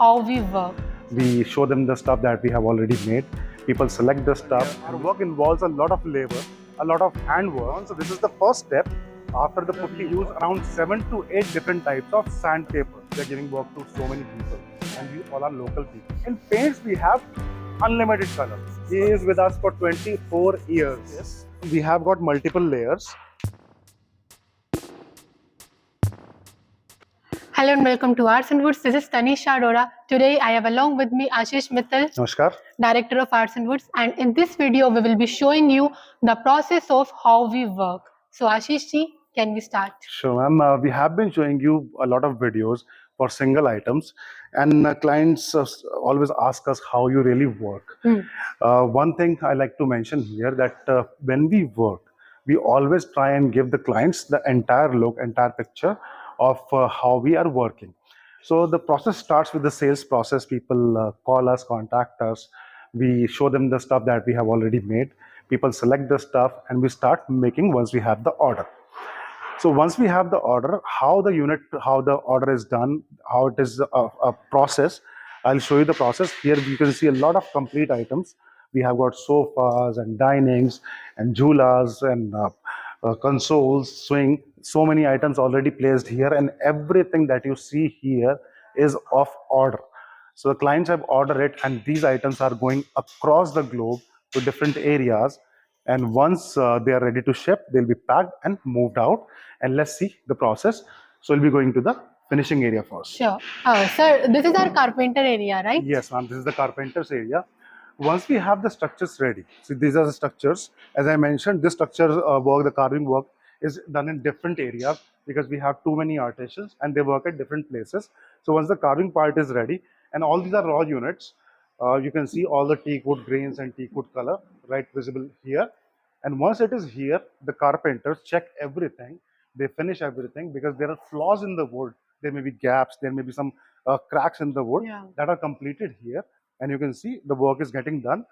how we work. We show them the stuff that we have already made. People select the stuff. Our work involves a lot of labor, a lot of handwork. So this is the first step. After the putty, we use around 7 to 8 different types of sandpaper. We are giving work to so many people, and we all are local people. In paints, we have unlimited colors. He is with us for 24 years. Yes. We have got multiple layers. Hello and welcome to Aarsun Woods. This is Tanisha Arora. Today I have along with me Ashish Mittal, Namaskar. Director of Aarsun Woods, and in this video we will be showing you the process of how we work. So Ashish ji, can we start? Sure, ma'am. We have been showing you a lot of videos for single items, and clients always ask us how you really work. One thing I like to mention here that when we work, we always try and give the clients the entire look, entire picture of how we are working. So the process starts with the sales process. People call us, contact us. We show them the stuff that we have already made. People select the stuff, and we start making once we have the order. So once we have the order, how the order is done, how it is a process, I'll show you the process. Here you can see a lot of complete items. We have got sofas and dinings and jhulas and consoles, swing, so many items already placed here, and everything that you see here is of order. So the clients have ordered it, and these items are going across the globe to different areas. And once they are ready to ship, they'll be packed and moved out. And let's see the process. So we'll be going to the finishing area first. Sure. Sir, this is our carpenter area, right? Yes, ma'am. This is the carpenter's area. Once we have the structures ready, so these are the structures. As I mentioned, this structure work, the carving work, is done in different areas because we have too many artisans and they work at different places. So once the carving part is ready, and all these are raw units, you can see all the teak wood grains and teak wood color right visible here. And once it is here, the carpenters check everything. They finish everything because there are flaws in the wood. There may be gaps, there may be some cracks in the wood that are completed here. And you can see the work is getting done.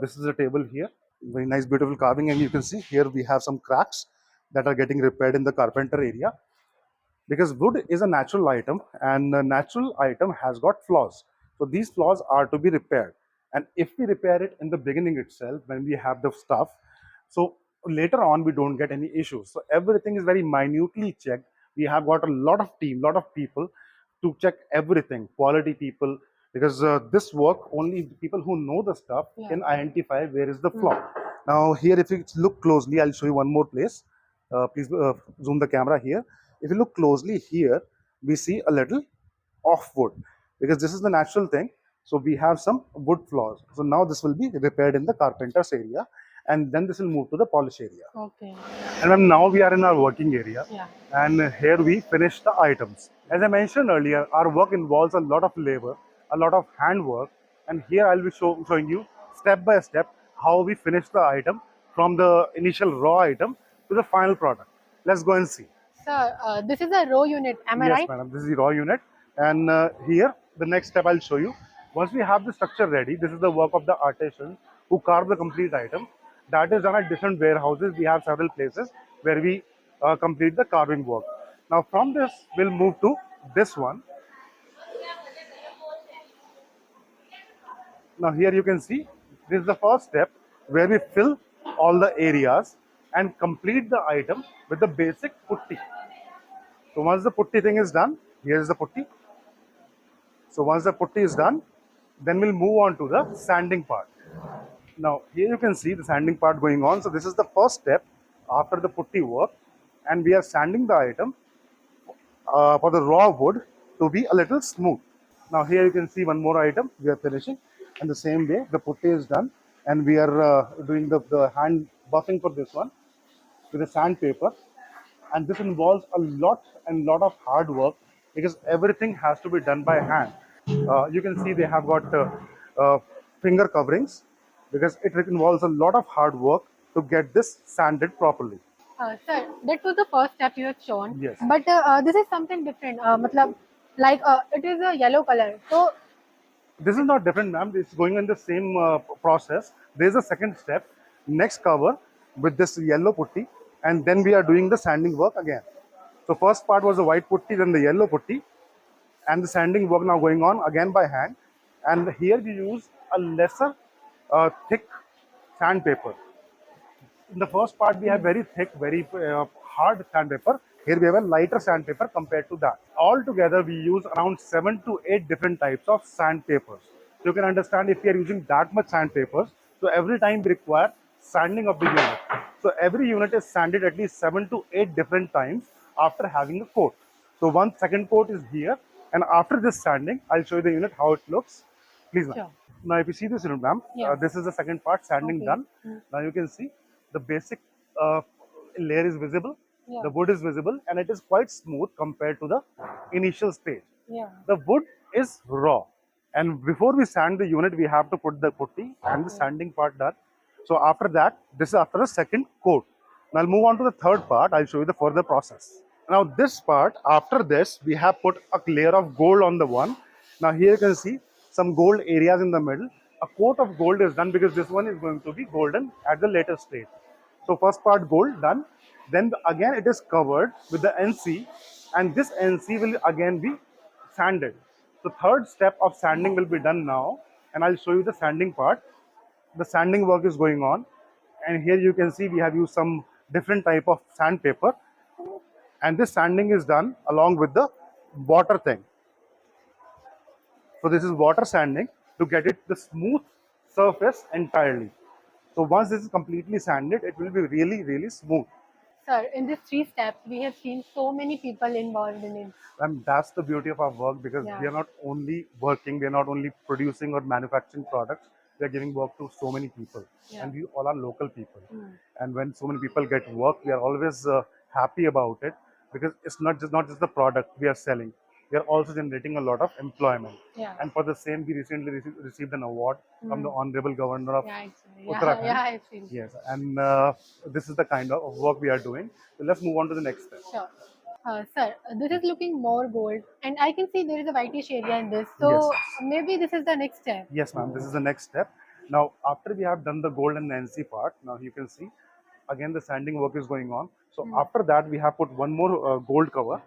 This is a table here, very nice, beautiful carving. And you can see here we have some cracks that are getting repaired in the carpenter area. Because wood is a natural item, and a natural item has got flaws. So these flaws are to be repaired. And if we repair it in the beginning itself, when we have the stuff, so later on we don't get any issues. So everything is very minutely checked. We have got a lot of team, lot of people to check everything, quality people, because this work, only the people who know the stuff can identify where is the flaw. Now here, if you look closely, I'll show you one more place. Please zoom the camera here. If you look closely here, we see a little off wood, because this is the natural thing. So we have some wood flaws. So now this will be repaired in the carpenter's area, and then this will move to the polish area. Okay. And now we are in our working area, Yeah. and here we finish the items. As I mentioned earlier, our work involves a lot of labor, a lot of handwork, and here I'll be showing you step by step how we finish the item from the initial raw item to the final product. Let's go and see. Sir, this is a row unit, am I right? Yes, madam. This is the raw unit, and here the next step I'll show you. Once we have the structure ready, this is the work of the artisan who carved the complete item. That is done at different warehouses. We have several places where we complete the carving work. Now from this, we'll move to this one. Now here you can see, this is the first step where we fill all the areas and complete the item with the basic putty. So once the putty thing is done, here is the putty. So once the putty is done, then we'll move on to the sanding part. Now here you can see the sanding part going on. So this is the first step after the putty work, and we are sanding the item for the raw wood to be a little smooth. Now here you can see one more item we are finishing, and the same way the putty is done, and we are doing the hand buffing for this one with the sandpaper. And this involves a lot of hard work because everything has to be done by hand. You can see they have got finger coverings because it involves a lot of hard work to get this sanded properly. Sir, that was the first step you have shown. Yes. But this is something different. It is a yellow color. So This is not different, ma'am. It's going in the same process. There is a second step, next cover with this yellow putty, and then we are doing the sanding work again. So first part was the white putty, then the yellow putty, and the sanding work now going on again by hand. And here we use a lesser thick sandpaper. In the first part, we have very thick, very hard sandpaper. Here we have a lighter sandpaper compared to that. Altogether, we use around 7 to 8 different types of sandpapers. So you can understand if we are using that much sandpapers, so every time we require sanding of the unit. So every unit is sanded at least 7 to 8 different times after having a coat. So one second coat is here, and after this sanding, I'll show you the unit how it looks. Please, ma'am. Sure. Now, if you see this unit, ma'am, Yeah. this is the second part, sanding Okay. done. Now you can see the basic uh, layer is visible, Yeah. the wood is visible, and it is quite smooth compared to the initial stage. Yeah. The wood is raw, and before we sand the unit, we have to put the putty and the sanding part done. So after that, this is after the second coat. Now I'll move on to the third part. I'll show you the further process. Now this part, after this, we have put a layer of gold on the one. Now here you can see some gold areas in the middle. A coat of gold is done because this one is going to be golden at the later stage. So first part gold done. Then again it is covered with the NC, and this NC will again be sanded. So third step of sanding will be done now, and I'll show you the sanding part. The sanding work is going on, and here you can see we have used some different type of sandpaper, and this sanding is done along with the water thing. So this is water sanding to get it the smooth surface entirely. So once this is completely sanded, it will be really smooth. Sir, in these 3 steps, we have seen so many people involved in it. And that's the beauty of our work, because Yeah. we are not only working, we are not only producing or manufacturing products, we are giving work to so many people. Yeah. And we all are local people. And when so many people get work, we are always happy about it, because it's not just the product we are selling. We are also generating a lot of employment. Yeah. And for the same, we recently received an award from the Honorable Governor of Yeah, actually. Uttarakhand. Yeah, I've seen. Yes, and this is the kind of work we are doing. So let's move on to the next step. Sure. Sir, this is looking more gold, and I can see there is a whitish area in this. So Yes. maybe this is the next step. Yes, ma'am. This is the next step. Now, after we have done the gold and NC part, now you can see again the sanding work is going on. So after that, we have put one more gold cover,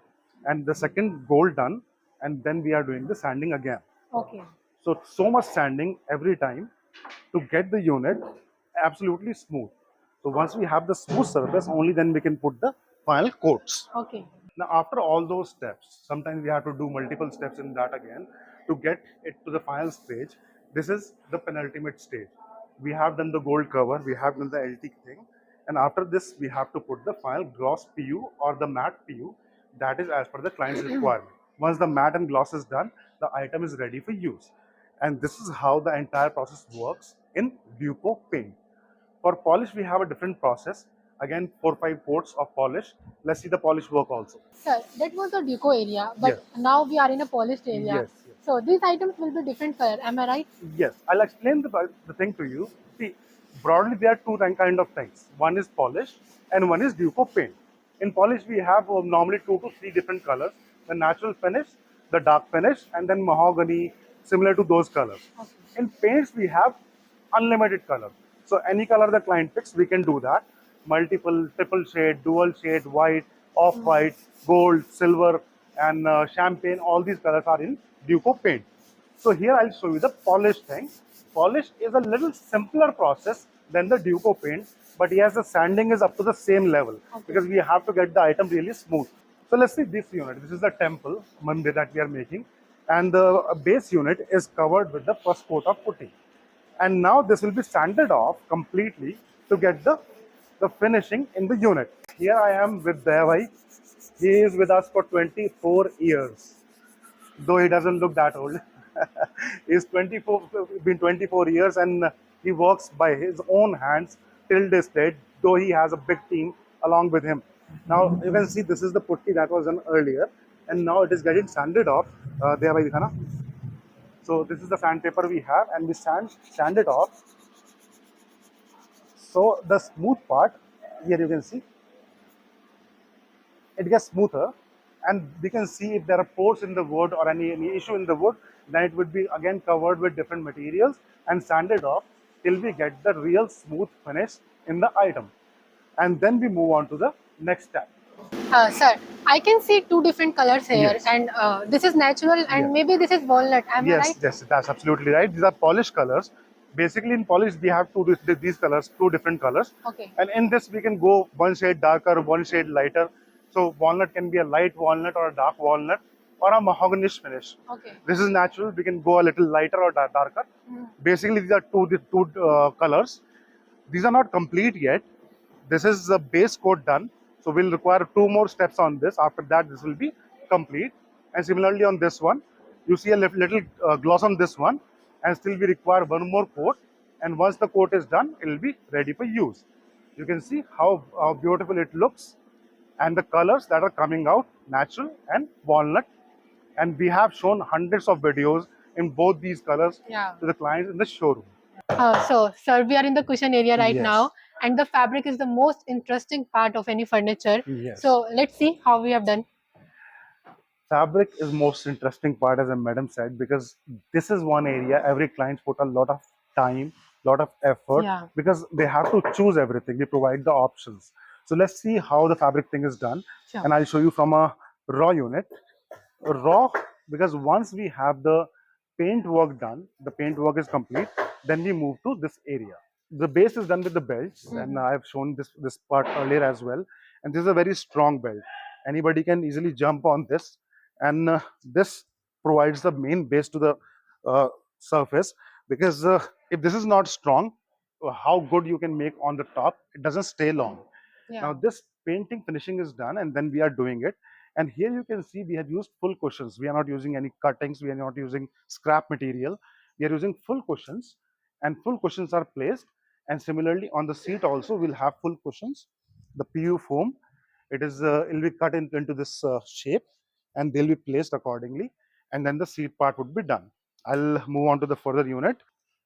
and the second gold done, and then we are doing the sanding again. Okay. So much sanding every time to get the unit absolutely smooth. So once we have the smooth surface, only then we can put the final coats. Okay. Now, after all those steps, sometimes we have to do multiple steps in that again to get it to the final stage. This is the penultimate stage. We have done the gold cover, we have done the LT thing, and after this, we have to put the final gloss PU or the matte PU, that is as per the client's requirement. Once the matte and gloss is done, the item is ready for use. And this is how the entire process works in Duco paint. For polish, we have a different process. Again, 4 or 5 coats of polish. Let's see the polish work also. Sir, that was the deco area, but Yes. now we are in a polished area. Yes, yes. So these items will be different color. Am I right? Yes, I'll explain the thing to you. See, broadly there are two kind of things. One is polish and one is Duco paint. In polish, we have normally 2 to 3 different colors: the natural finish, the dark finish, and then mahogany, similar to those colors. Okay. In paints, we have unlimited color. So any color the client picks, we can do that. Multiple, triple shade, dual shade, white, off-white, gold, silver, and champagne. All these colors are in Duco paint. So here I'll show you the polish thing. Polish is a little simpler process than the Duco paint, but yes, the sanding is up to the same level because we have to get the item really smooth. So let's see this unit. This is the temple mandir that we are making, and the base unit is covered with the first coat of putty. And now this will be sanded off completely to get the finishing in the unit. Here I am with Devai. He is with us for 24 years, though he doesn't look that old. He's 24, been 24 years, and he works by his own hands till this date, though he has a big team along with him. Now you can see this is the putty that was done earlier, and now it is getting sanded off. Devai, dikhana. So this is the sandpaper we have, and we sand it off. So the smooth part, here you can see, it gets smoother, and we can see if there are pores in the wood or any issue in the wood, then it would be again covered with different materials and sanded off till we get the real smooth finish in the item. And then we move on to the next step. Sir, I can see two different colors here, Yes. and this is natural, and Yes. maybe this is walnut. Am I Yes, right? yes, that's absolutely right. These are polished colors. Basically, in polish, we have these colors, two different colors. Okay. And in this, we can go one shade darker, one shade lighter. So walnut can be a light walnut or a dark walnut or a mahogany finish. Okay. This is natural. We can go a little lighter or darker. Basically, these are two colors. These are not complete yet. This is the base coat done. So we'll require two more steps on this. After that, this will be complete. And similarly on this one, you see a little gloss on this one, and still we require one more coat. And once the coat is done, it will be ready for use. You can see how beautiful it looks, and the colors that are coming out, natural and walnut. And we have shown hundreds of videos in both these colors Yeah. to the clients in the showroom. So, sir, we are in the cushion area right Yes. now, and the fabric is the most interesting part of any furniture. Yes. So, let's see how we have done. Fabric is most interesting part, as a madam said, because this is one area every client put a lot of time, lot of effort, Yeah. because they have to choose everything. We provide the options. So let's see how the fabric thing is done, Sure. and I'll show you from a raw unit. Raw, because once we have the paint work done, the paint work is complete, then we move to this area. The base is done with the belts, and I've shown this part earlier as well. And this is a very strong belt. Anybody can easily jump on this, and this provides the main base to the uh, surface. Because if this is not strong, how good you can make on the top, it doesn't stay long. Yeah. Now this painting finishing is done, and then we are doing it. And here you can see we have used full cushions. We are not using any cuttings. We are not using scrap material. We are using full cushions, and full cushions are placed. And similarly on the seat also, we'll have full cushions. The PU foam, it will be cut into this shape, and they'll be placed accordingly. And then the seat part would be done. I'll move on to the further unit.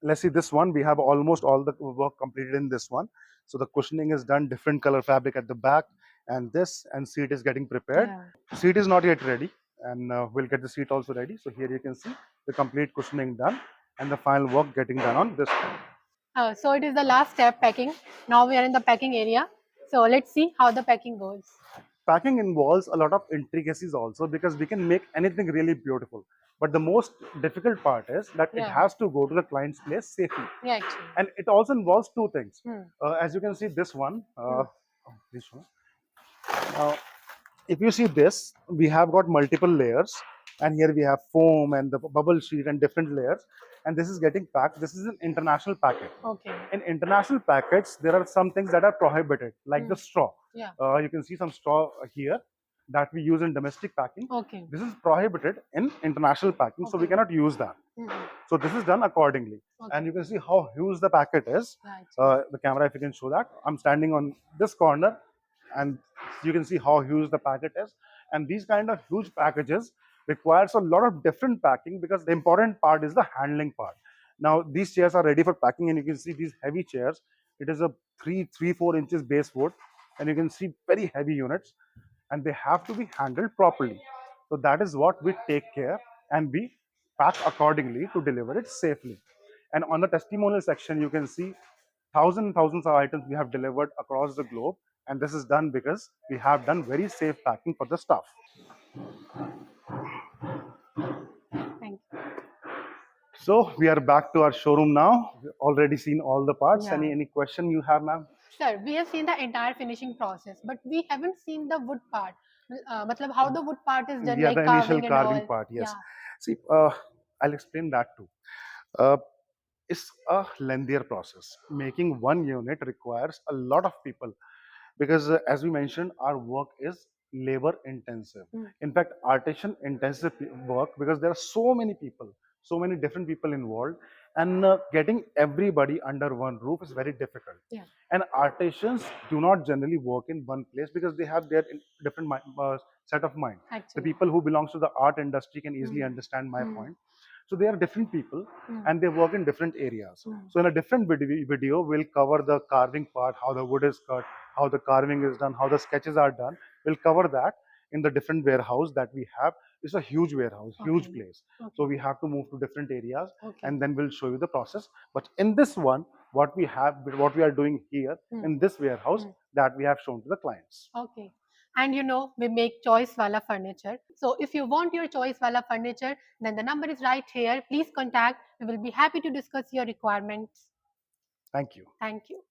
Let's see this one. We have almost all the work completed in this one. So the cushioning is done, different color fabric at the back, and this and seat is getting prepared. Yeah. Seat is not yet ready, and we'll get the seat also ready. So here you can see the complete cushioning done, and the final work getting done on this one. So it is the last step, packing. Now we are in the packing area. So let's see how the packing goes. Packing involves a lot of intricacies also, because we can make anything really beautiful. But the most difficult part is that it Yeah. has to go to the client's place safely. Yeah, actually. And it also involves two things. Hmm. As you can see, this one, this one. Now, if you see this, we have got multiple layers, and here we have foam and the bubble sheet and different layers, and this is getting packed. This is an international packet. Okay. In international packets, there are some things that are prohibited, like the straw. Yeah. You can see some straw here that we use in domestic packing. Okay. This is prohibited in international packing, so we Okay. cannot use that. Mhm. So this is done accordingly. Okay. And you can see how huge the packet is. Yeah, actually. The camera, if you can show that. I'm standing on this corner, and you can see how huge the packet is. And these kind of huge packages requires a lot of different packing, because the important part is the handling part. Now these chairs are ready for packing, and you can see these heavy chairs. It is a 4 inches base wood, and you can see very heavy units, and they have to be handled properly. So that is what we take care, and we pack accordingly to deliver it safely. And on the testimonial section, you can see thousands of items we have delivered across the globe, and this is done because we have done very safe packing for the staff. Thank you. So we are back to our showroom now. We've already seen all the parts. Yeah. Any question you have, ma'am? Sir, we have seen the entire finishing process, but we haven't seen the wood part. Matlab how the wood part is done, Yeah, like the initial carving and carving all. part. Yes. Yeah. See, I'll explain that too. Uh, it's a lengthier process. Making one unit requires a lot of people, because as we mentioned, our work is labor intensive. In fact, artisan intensive work, because there are so many people, so many different people involved, and getting everybody under one roof is very difficult. Yeah. And artisans do not generally work in one place, because they have their different set of mind. The Actually. people who belongs to the art industry can easily understand my point. So they are different people, and they work in different areas. So in a different video, we'll cover the carving part, how the wood is cut, how the carving is done, how the sketches are done. We'll cover that in the different warehouse that we have. It's a huge warehouse, huge Okay. place. Okay. So we have to move to different areas, Okay. and then we'll show you the process. But in this one, what we are doing here in this warehouse, that we have shown to the clients. Okay. And we make choice wala furniture. So if you want your choice wala furniture, then the number is right here. Please contact. We will be happy to discuss your requirements. Thank you. Thank you.